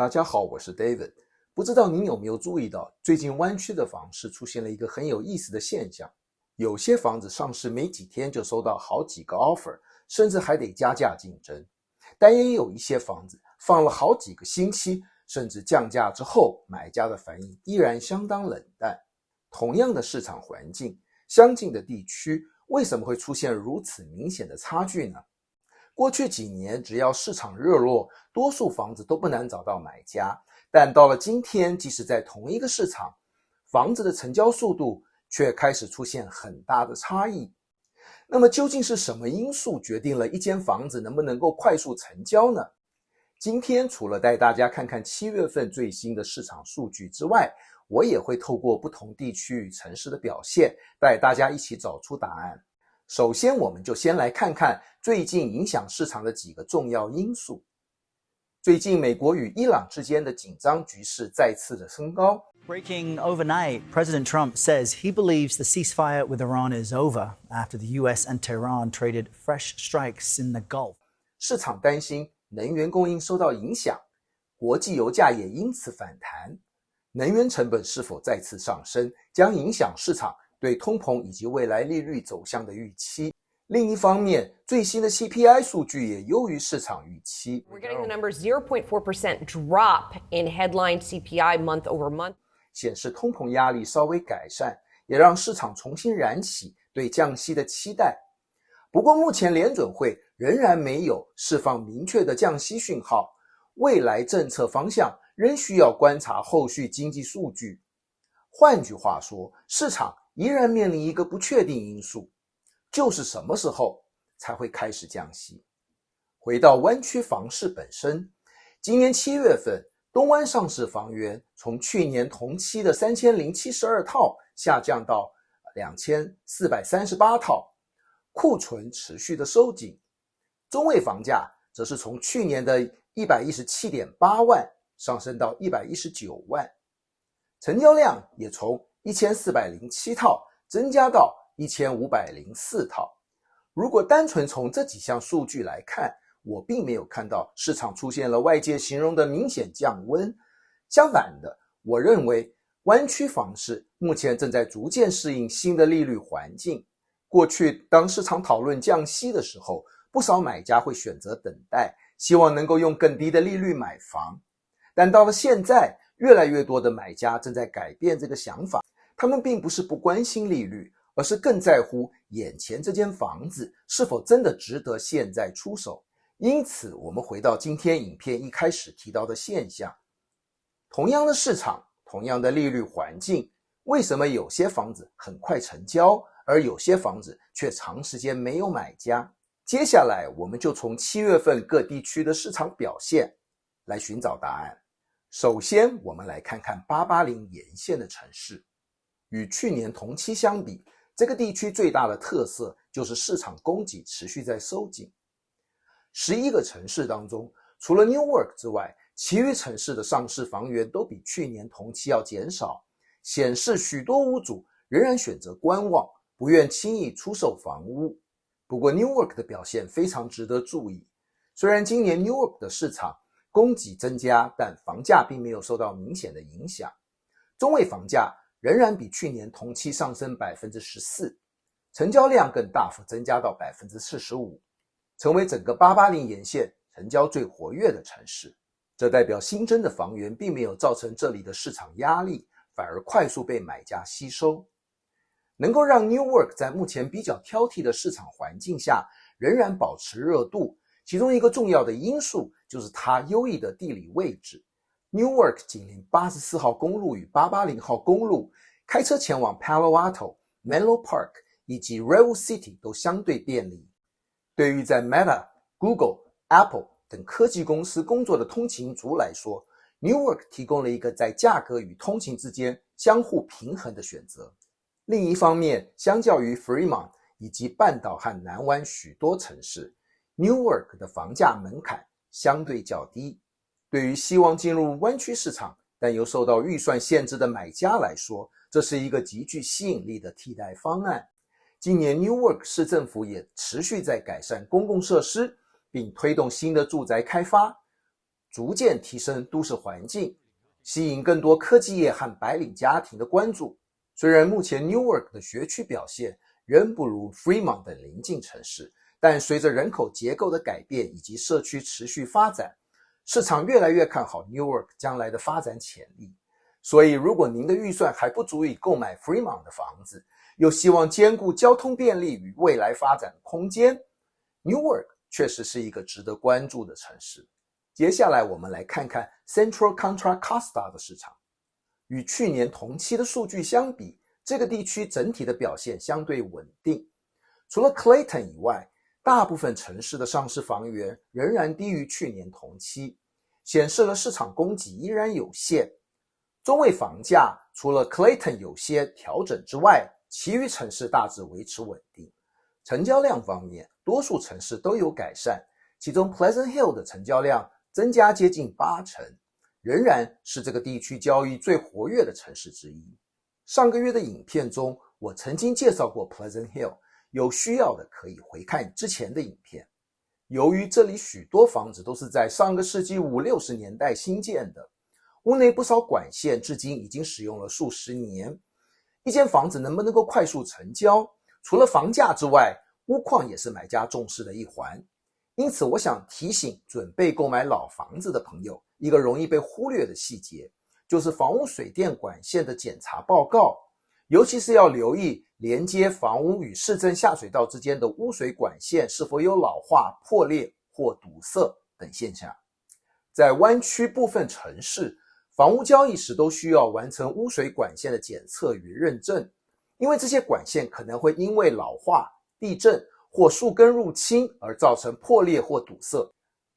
大家好，我是 David。不知道您有没有注意到，最近湾区的房市出现了一个很有意思的现象，有些房子上市没几天就收到好几个 offer， 甚至还得加价竞争。但也有一些房子放了好几个星期，甚至降价之后，买家的反应依然相当冷淡。同样的市场环境，相近的地区为什么会出现如此明显的差距呢？过去几年，只要市场热络，多数房子都不难找到买家。但到了今天，即使在同一个市场，房子的成交速度却开始出现很大的差异。那么究竟是什么因素决定了一间房子能不能够快速成交呢？今天除了带大家看看7月份最新的市场数据之外，我也会透过不同地区与城市的表现，带大家一起找出答案。首先，我们就先来看看最近影响市场的几个重要因素。最近，美国与伊朗之间的紧张局势再次的升高。Breaking overnight, President Trump says he believes the ceasefire with Iran is over after the US and Tehran traded fresh strikes in the Gulf. 市场担心能源供应受到影响，国际油价也因此反弹。能源成本是否再次上升，将影响市场对通膨以及未来利率走向的预期。另一方面，最新的 CPI 数据也优于市场预期。We're getting the number 0.4% drop in headline CPI month over month. 显示通膨压力稍微改善，也让市场重新燃起对降息的期待。不过目前联准会仍然没有释放明确的降息讯号，未来政策方向仍需要观察后续经济数据。换句话说，市场依然面临一个不确定因素，就是什么时候才会开始降息。回到湾区房市本身，今年7月份东湾上市房源从去年同期的3072套下降到2438套，库存持续的收紧。中位房价则是从去年的117.8万上升到119万，成交量也从1407套增加到1504套。如果单纯从这几项数据来看，我并没有看到市场出现了外界形容的明显降温。相反的，我认为湾区房市目前正在逐渐适应新的利率环境。过去当市场讨论降息的时候，不少买家会选择等待，希望能够用更低的利率买房。但到了现在，越来越多的买家正在改变这个想法，他们并不是不关心利率，而是更在乎眼前这间房子是否真的值得现在出手。因此，我们回到今天影片一开始提到的现象，同样的市场，同样的利率环境，为什么有些房子很快成交，而有些房子却长时间没有买家？接下来，我们就从7月份各地区的市场表现来寻找答案。首先，我们来看看880沿线的城市。与去年同期相比，这个地区最大的特色就是市场供给持续在收紧。11个城市当中，除了 Newark 之外，其余城市的上市房源都比去年同期要减少，显示许多屋主仍然选择观望，不愿轻易出售房屋。不过 Newark 的表现非常值得注意，虽然今年 Newark 的市场供给增加，但房价并没有受到明显的影响。中位房价仍然比去年同期上升 14%， 成交量更大幅增加到 45%， 成为整个880沿线成交最活跃的城市。这代表新增的房源并没有造成这里的市场压力，反而快速被买家吸收。能够让 Newark 在目前比较挑剔的市场环境下仍然保持热度，其中一个重要的因素就是它优异的地理位置。Newark 紧邻84号公路与880号公路，开车前往 Palo Alto、Menlo Park 以及 Redwood City 都相对便利。对于在 Meta、Google、Apple 等科技公司工作的通勤族来说， Newark 提供了一个在价格与通勤之间相互平衡的选择。另一方面，相较于 Fremont 以及半岛和南湾许多城市， Newark 的房价门槛相对较低。对于希望进入湾区市场但又受到预算限制的买家来说，这是一个极具吸引力的替代方案。今年 Newark 市政府也持续在改善公共设施，并推动新的住宅开发。逐渐提升都市环境，吸引更多科技业和白领家庭的关注。虽然目前 Newark 的学区表现仍不如 Fremont 等邻近城市，但随着人口结构的改变以及社区持续发展，市场越来越看好 Newark 将来的发展潜力。所以如果您的预算还不足以购买 Fremont 的房子，又希望兼顾交通便利与未来发展空间， Newark 确实是一个值得关注的城市。接下来我们来看看 Central Contra Costa 的市场。与去年同期的数据相比，这个地区整体的表现相对稳定。除了 Clayton 以外，大部分城市的上市房源仍然低于去年同期，显示了市场供给依然有限。中位房价除了 Clayton 有些调整之外，其余城市大致维持稳定。成交量方面，多数城市都有改善，其中 Pleasant Hill 的成交量增加接近80%，仍然是这个地区交易最活跃的城市之一。上个月的影片中，我曾经介绍过 Pleasant Hill， 有需要的可以回看之前的影片。由于这里许多房子都是在上个世纪50、60年代新建的，屋内不少管线至今已经使用了数十年。一间房子能不能够快速成交，除了房价之外，屋况也是买家重视的一环。因此我想提醒准备购买老房子的朋友，一个容易被忽略的细节，就是房屋水电管线的检查报告，尤其是要留意连接房屋与市政下水道之间的污水管线是否有老化、破裂或堵塞等现象。在湾区部分城市，房屋交易时都需要完成污水管线的检测与认证，因为这些管线可能会因为老化、地震或树根入侵而造成破裂或堵塞。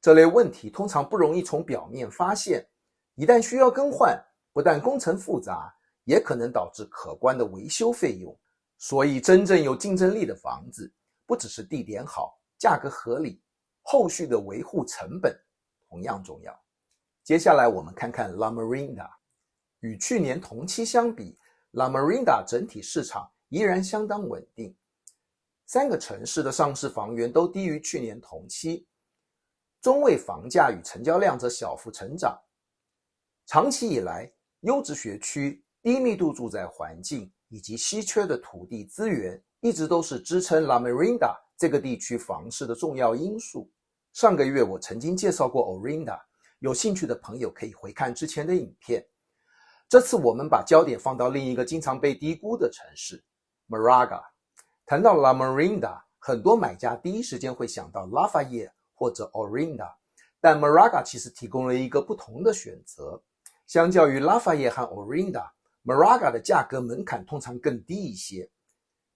这类问题通常不容易从表面发现，一旦需要更换，不但工程复杂，也可能导致可观的维修费用。所以真正有竞争力的房子，不只是地点好、价格合理，后续的维护成本同样重要。接下来我们看看 La Miranda。 与去年同期相比， La Miranda 整体市场依然相当稳定。3个城市的上市房源都低于去年同期，中位房价与成交量则小幅成长。长期以来，优质学区、低密度住宅环境以及稀缺的土地资源一直都是支撑 La Miranda 这个地区房市的重要因素。上个月我曾经介绍过 Orinda， 有兴趣的朋友可以回看之前的影片。这次我们把焦点放到另一个经常被低估的城市 Moraga。 谈到 La Miranda， 很多买家第一时间会想到 Lafayette 或者 Orinda， 但 Moraga 其实提供了一个不同的选择。相较于 Lafayette 和 Orinda， Moraga 的价格门槛通常更低一些。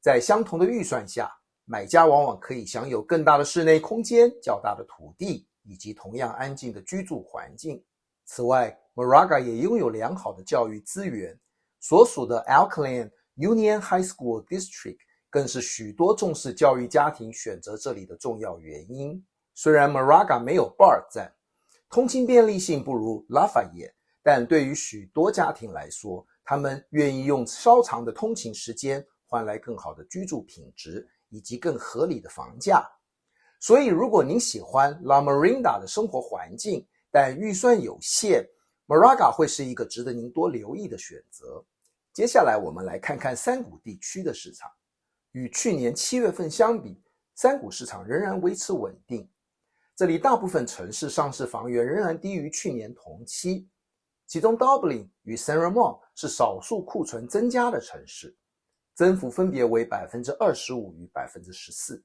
在相同的预算下，买家往往可以享有更大的室内空间、较大的土地以及同样安静的居住环境。此外， Moraga 也拥有良好的教育资源，所属的 Alkaline Union High School District 更是许多重视教育家庭选择这里的重要原因。虽然 Moraga 没有 BART 站，通勤便利性不如 Lafayette， 但对于许多家庭来说，他们愿意用稍长的通勤时间换来更好的居住品质以及更合理的房价。所以如果您喜欢 La Miranda 的生活环境，但预算有限， Moraga 会是一个值得您多留意的选择。接下来我们来看看山谷地区的市场。与去年7月份相比，山谷市场仍然维持稳定。这里大部分城市上市房源仍然低于去年同期，其中 Dublin 与 San Ramon 是少数库存增加的城市，增幅分别为 25% 与 14%。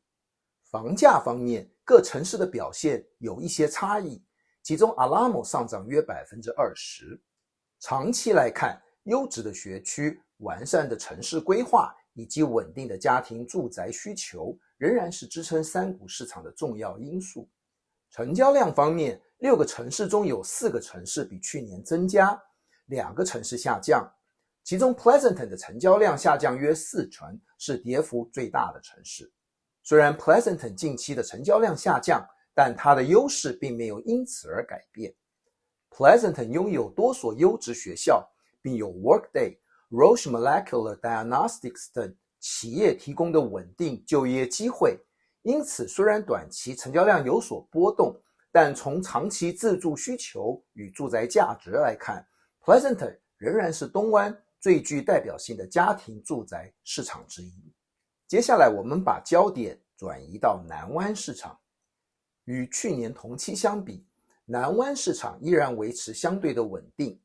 房价方面，各城市的表现有一些差异，其中 Alamo 上涨约 20%。 长期来看，优质的学区、完善的城市规划以及稳定的家庭住宅需求仍然是支撑山谷市场的重要因素。成交量方面，6个城市中有4个城市比去年增加，2个城市下降，其中 Pleasanton 的成交量下降约40%，是跌幅最大的城市。虽然 Pleasanton 近期的成交量下降，但它的优势并没有因此而改变。Pleasanton 拥有多所优质学校，并有 Workday、Roche Molecular Diagnostics 等企业提供的稳定就业机会，因此虽然短期成交量有所波动，但从长期自住需求与住宅价值来看， Pleasanton 仍然是东湾最具代表性的家庭住宅市场之一。接下来我们把焦点转移到南湾市场。与去年同期相比，南湾市场依然维持相对的稳定。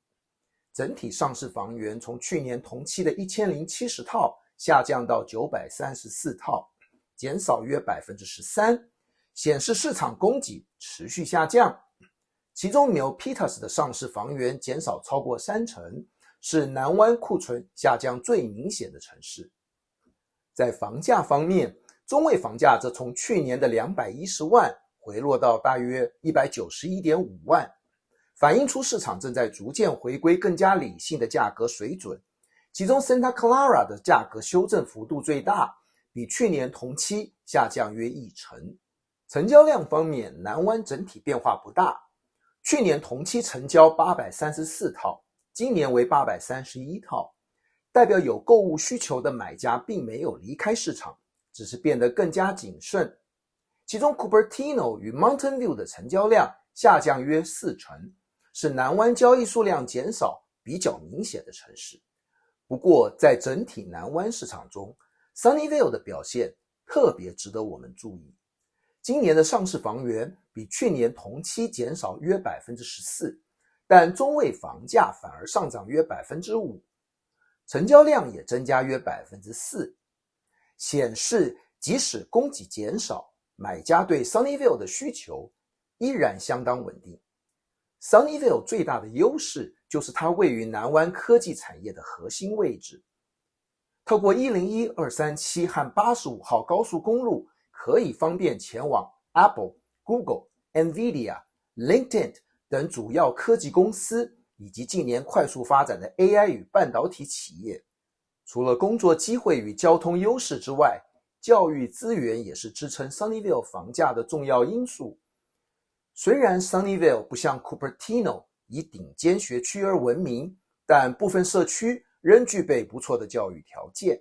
整体上市房源从去年同期的1070套下降到934套，减少约 13%， 显示市场供给持续下降。其中 Milpitas 的上市房源减少超过30%，是南湾库存下降最明显的城市。在房价方面，中位房价则从去年的210万回落到大约 191.5 万，反映出市场正在逐渐回归更加理性的价格水准。其中 Santa Clara 的价格修正幅度最大，比去年同期下降约1%。成交量方面，南湾整体变化不大，去年同期成交834套，今年为831套，代表有购物需求的买家并没有离开市场，只是变得更加谨慎。其中 Cupertino 与 Mountain View 的成交量下降约40%，是南湾交易数量减少比较明显的城市。不过在整体南湾市场中， Sunnyvale 的表现特别值得我们注意。今年的上市房源比去年同期减少约 14%， 但中位房价反而上涨约 5%， 成交量也增加约 4%， 显示即使供给减少，买家对 Sunnyvale 的需求依然相当稳定。Sunnyvale 最大的优势就是它位于南湾科技产业的核心位置。透过101、237和85号高速公路，可以方便前往 Apple、Google、Nvidia、LinkedIn 等主要科技公司，以及近年快速发展的 AI 与半导体企业。除了工作机会与交通优势之外，教育资源也是支撑 Sunnyvale 房价的重要因素。虽然 Sunnyvale 不像 Cupertino 以顶尖学区而闻名，但部分社区仍具备不错的教育条件，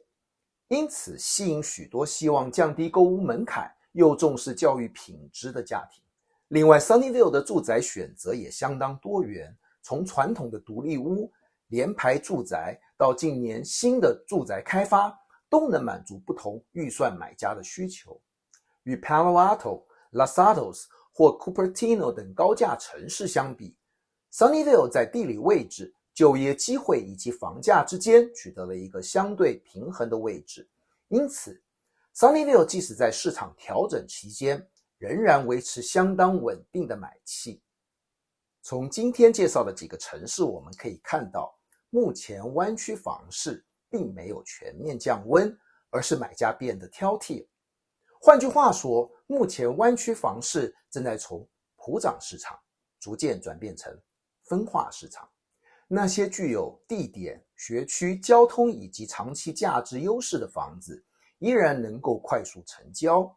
因此吸引许多希望降低购屋门槛又重视教育品质的家庭。另外 Sunnyvale 的住宅选择也相当多元，从传统的独立屋、联排住宅到近年新的住宅开发，都能满足不同预算买家的需求。与 Palo Alto、Los Altos 或 Cupertino 等高价城市相比， Sunnyvale 在地理位置、就业机会以及房价之间取得了一个相对平衡的位置，因此 Sunnyvale 即使在市场调整期间，仍然维持相当稳定的买气。从今天介绍的几个城市我们可以看到，目前湾区房市并没有全面降温，而是买家变得挑剔。换句话说，目前湾区房市正在从普涨市场逐渐转变成分化市场。那些具有地点、学区、交通以及长期价值优势的房子依然能够快速成交，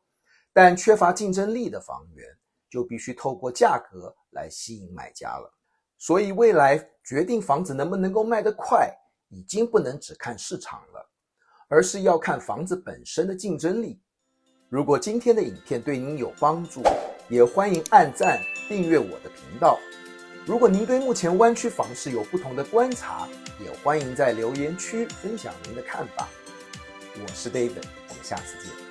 但缺乏竞争力的房源就必须透过价格来吸引买家了。所以未来决定房子能不能够卖得快，已经不能只看市场了，而是要看房子本身的竞争力。如果今天的影片对您有帮助，也欢迎按赞订阅我的频道。如果您对目前湾区房市有不同的观察，也欢迎在留言区分享您的看法。我是 David， 我们下次见。